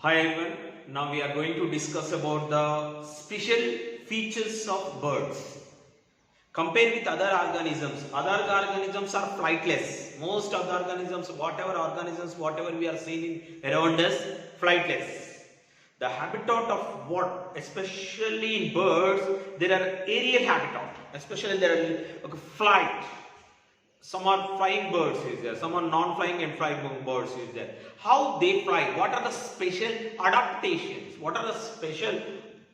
Hi everyone, now we are going to discuss about the special features of birds. Compared with other organisms are flightless. Most of the organisms, whatever we are seeing around us, flightless. The habitat of what, especially in birds, there are aerial habitat, especially there are flight. Some are flying birds is there, some are non-flying and flying birds is there. How they fly, what are the special adaptations, what are the special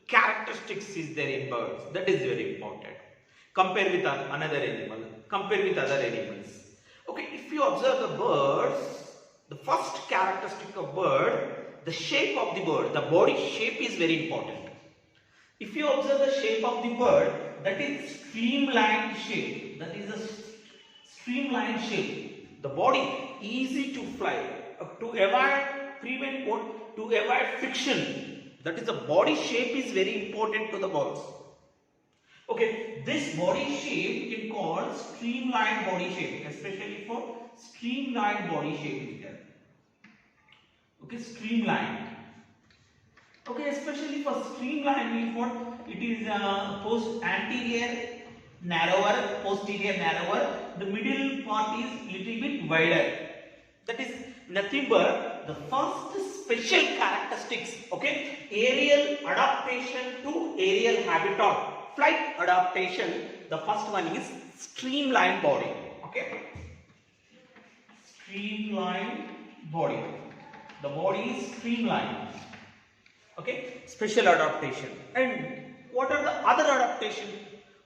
characteristics is there in birds, that is very important. Compare with another animal, compare with other animals. Okay, if you observe the birds, the first characteristic of bird, the shape of the bird, the body shape is very important. If you observe the shape of the bird, that is streamlined shape, that is a streamlined shape. The body easy to fly, to avoid friction. That is, the body shape is very important to the birds. Okay, this body shape is called streamlined body shape, especially for streamlined body shape is there. Okay, streamlined. Okay, especially for streamlined means what? It is anterior narrower, posterior narrower. The middle part is little bit wider. That is nothing but the first special characteristics. Okay, aerial adaptation to aerial habitat, flight adaptation. The first one is streamlined body. Okay, streamlined body. The body is streamlined. Okay, special adaptation. And what are the other adaptations?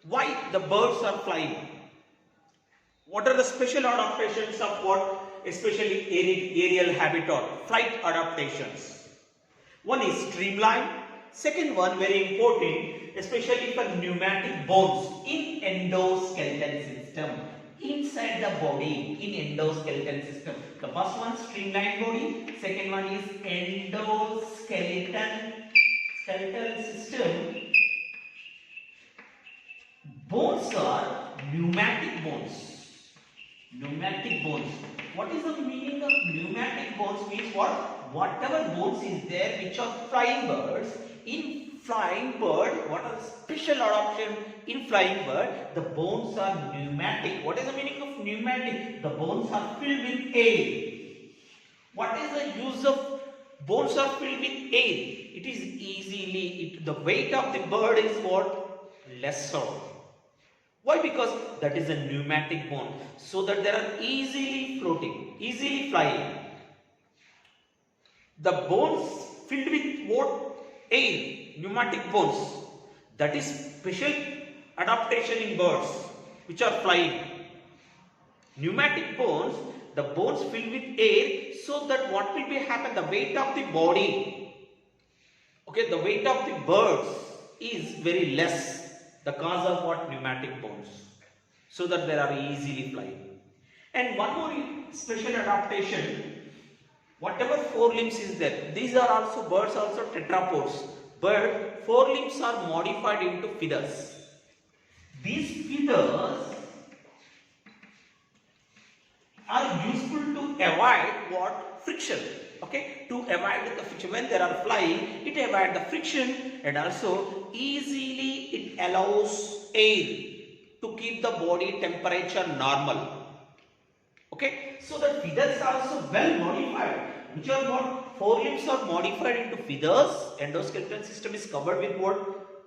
Why the birds are flying? What are the special adaptations of what? Especially aerial habitat, flight adaptations. One is streamlined. Second one, very important, especially for pneumatic bones in endoskeleton system. Inside the body, in endoskeleton system. The first one, streamlined body. Second one is endoskeleton system. Bones are pneumatic bones. Pneumatic bones. What is the meaning of pneumatic bones? Means what? Whatever bones is there which are flying birds. In flying bird, what are the special adaptation in flying bird? The bones are pneumatic. What is the meaning of pneumatic? The bones are filled with air. What is the use of bones are filled with air? It is easily, the weight of the bird is what? Lesser. Why? Because that is a pneumatic bone, so that they are easily floating, easily flying. The bones filled with what? Air, pneumatic bones. That is special adaptation in birds which are flying. Pneumatic bones, the bones filled with air, so that what will be happen? The weight of the body, okay, the weight of the birds is very less. The cause of what? Pneumatic bones, so that they are easily flying. And one more special adaptation, whatever forelimbs is there, these are also birds, also tetrapods. But forelimbs are modified into feathers. These feathers are useful to avoid what? Friction. Okay, to avoid the friction. When they are flying, it avoids the friction, and also easily it allows air to keep the body temperature normal. Okay, so the feathers are also well modified. Which are what? Forelimbs are modified into feathers. Endoskeleton system is covered with what?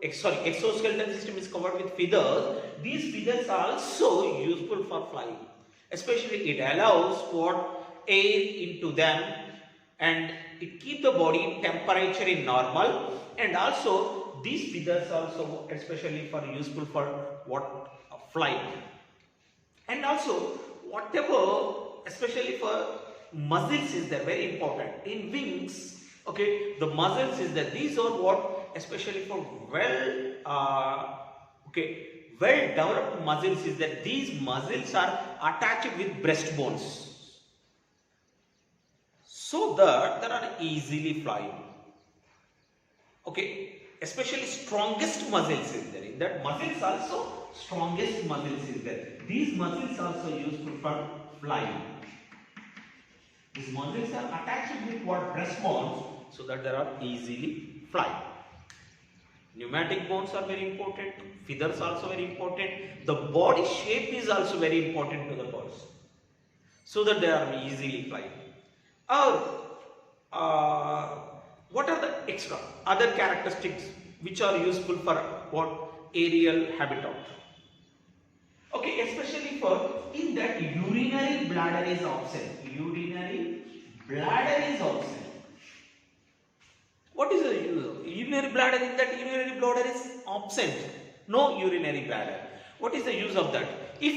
Exoskeleton system is covered with feathers. These feathers are also useful for flying. Especially it allows what? Air into them, and it keeps the body temperature in normal. And also these feathers also especially for useful for what? Flight. And also whatever, especially for muscles is there, very important in wings. Okay, the muscles is there. These are what? Especially for well developed muscles is that these muscles are attached with breastbones, so that they are easily flying. Okay, especially strongest muscles is there. In that muscles also, strongest muscles is there. These muscles also useful for flying. These muscles are attached with what? Breastbones, so that they are easily fly. Pneumatic bones are very important. Feathers also very important. The body shape is also very important to the birds, so that they are easily fly. Or what are the extra other characteristics which are useful for what aerial habitat? Okay, especially for in that urinary bladder is absent. Urinary bladder is absent. What is the use of urinary bladder? In that urinary bladder is absent. No urinary bladder. What is the use of that? If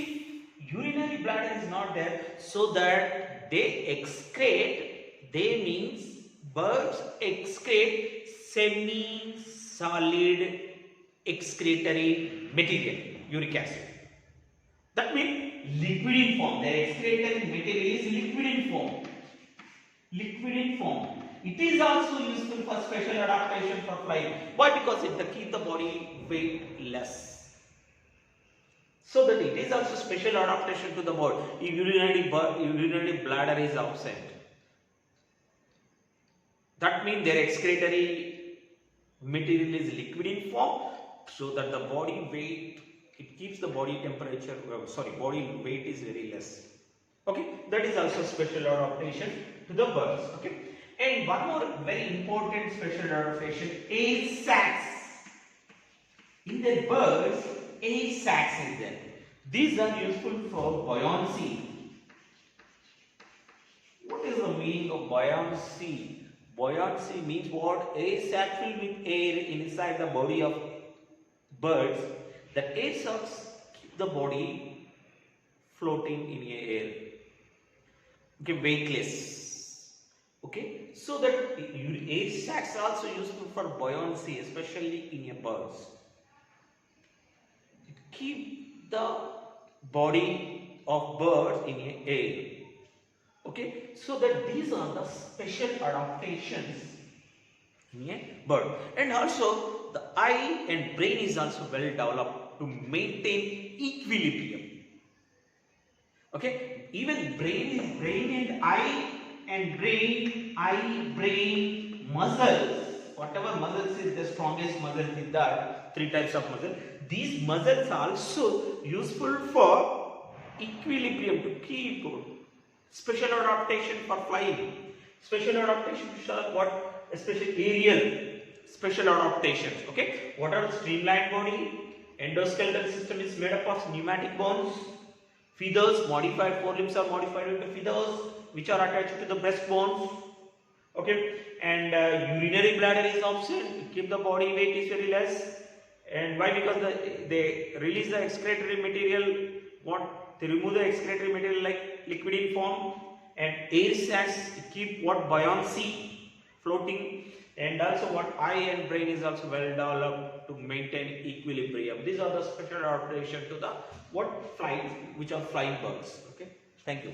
urinary bladder is not there, so that they excrete, they means birds excrete semi-solid excretory material, uric acid. That means liquid in form. Their excretory material is liquid in form. Liquid in form. It is also useful for special adaptation for flying. Why? Because it keep the body weight less. So that it is also special adaptation to the body. Urinary bladder is absent. That means their excretory material is liquid in form, so that the body weight, it keeps the body temperature, body weight is very less. Okay, that is also special adaptation to the birds. Okay, and one more very important special adaptation, air sacs. In the birds, air sacs is there. These are useful for buoyancy. What is the meaning of buoyancy? Buoyancy means what? Air sac filled with air inside the body of birds. The air sacs keep the body floating in air. Okay, weightless. Okay, so that air sacs are also useful for buoyancy, especially in a birds. It keep the body of birds in air. Okay, so that these are the special adaptations in a bird. And also the eye and brain is also well developed to maintain equilibrium. Okay, even brain and brain muscles, whatever muscles is the strongest muscles in that, three types of muscle. These muscles are also useful for equilibrium, to keep special adaptation for flying. Special adaptation are what? Especially aerial special adaptations. Okay, what are the streamlined body? Endoskeletal system is made up of pneumatic bones. Feathers, modified forelimbs are modified into feathers, which are attached to the breastbones. Okay, and urinary bladder is absent to keep the body weight is very less. And why? Because they release the excretory material. What? They remove the excretory material like liquid in form, and air sacs keep what? Buoyancy, floating. And also what? Eye and brain is also well developed to maintain equilibrium. These are the special adaptation to the what? Flying, which are flying birds. Okay, thank you.